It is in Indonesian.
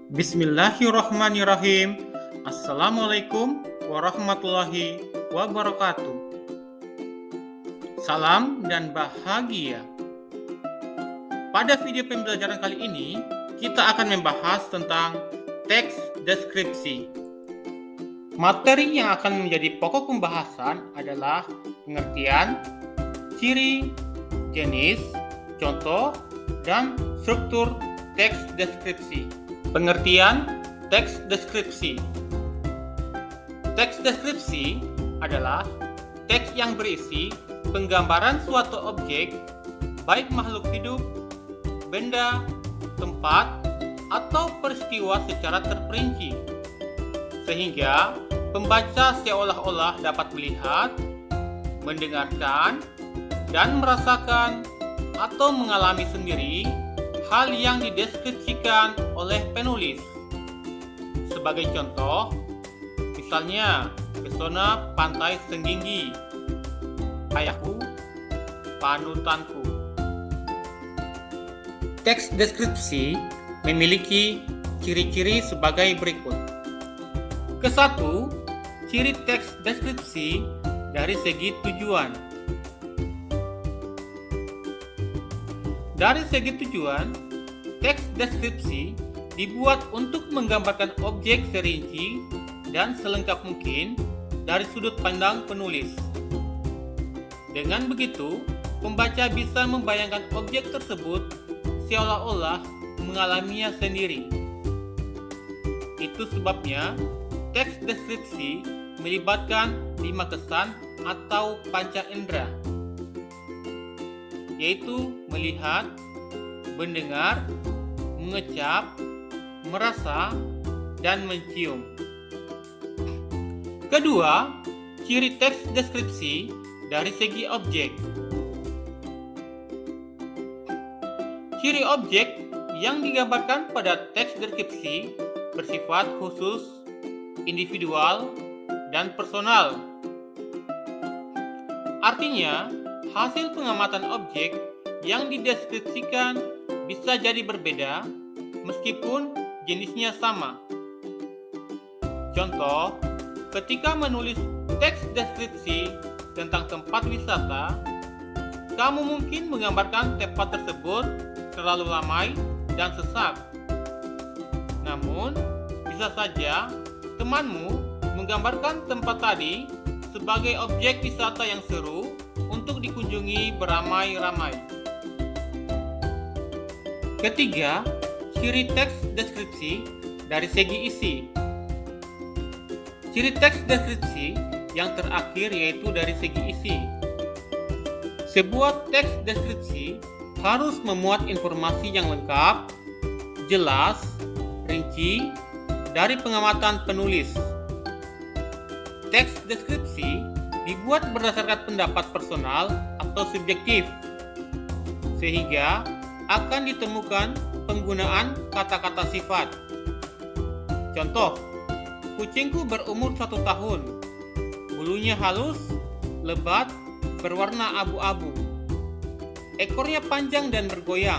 Bismillahirrahmanirrahim. Assalamualaikum warahmatullahi wabarakatuh. Salam dan bahagia. Pada video pembelajaran kali ini, kita akan membahas tentang teks deskripsi. Materi yang akan menjadi pokok pembahasan adalah pengertian, ciri, jenis, contoh, dan struktur teks deskripsi. Pengertian teks deskripsi. Teks deskripsi adalah teks yang berisi penggambaran suatu objek, baik makhluk hidup, benda, tempat, atau peristiwa secara terperinci, sehingga pembaca seolah-olah dapat melihat, mendengarkan, dan merasakan atau mengalami sendiri hal yang dideskripsikan oleh penulis. Sebagai contoh, misalnya pesona pantai Sengginggi, ayahku, panutanku. Teks deskripsi memiliki ciri-ciri sebagai berikut. Kesatu, ciri teks deskripsi dari segi tujuan. Dari segi tujuan, teks deskripsi dibuat untuk menggambarkan objek serinci dan selengkap mungkin dari sudut pandang penulis. Dengan begitu, pembaca bisa membayangkan objek tersebut seolah-olah mengalaminya sendiri. Itu sebabnya teks deskripsi melibatkan 5 kesan atau panca indera, yaitu melihat, mendengar, mengecap, merasa, dan mencium. Kedua, ciri teks deskripsi dari segi objek. Ciri objek yang digambarkan pada teks deskripsi bersifat khusus, individual, dan personal. Artinya, hasil pengamatan objek yang dideskripsikan bisa jadi berbeda meskipun jenisnya sama. Contoh, ketika menulis teks deskripsi tentang tempat wisata, kamu mungkin menggambarkan tempat tersebut terlalu ramai dan sesak. Namun, bisa saja temanmu menggambarkan tempat tadi sebagai objek wisata yang seru untuk dikunjungi beramai-ramai. Ketiga, ciri teks deskripsi dari segi isi. Ciri teks deskripsi yang terakhir yaitu dari segi isi. Sebuah teks deskripsi harus memuat informasi yang lengkap, jelas, rinci dari pengamatan penulis. Teks deskripsi dibuat berdasarkan pendapat personal atau subjektif, sehingga akan ditemukan penggunaan kata-kata sifat. Contoh, kucingku berumur 1 tahun, bulunya halus, lebat, berwarna abu-abu, ekornya panjang dan bergoyang.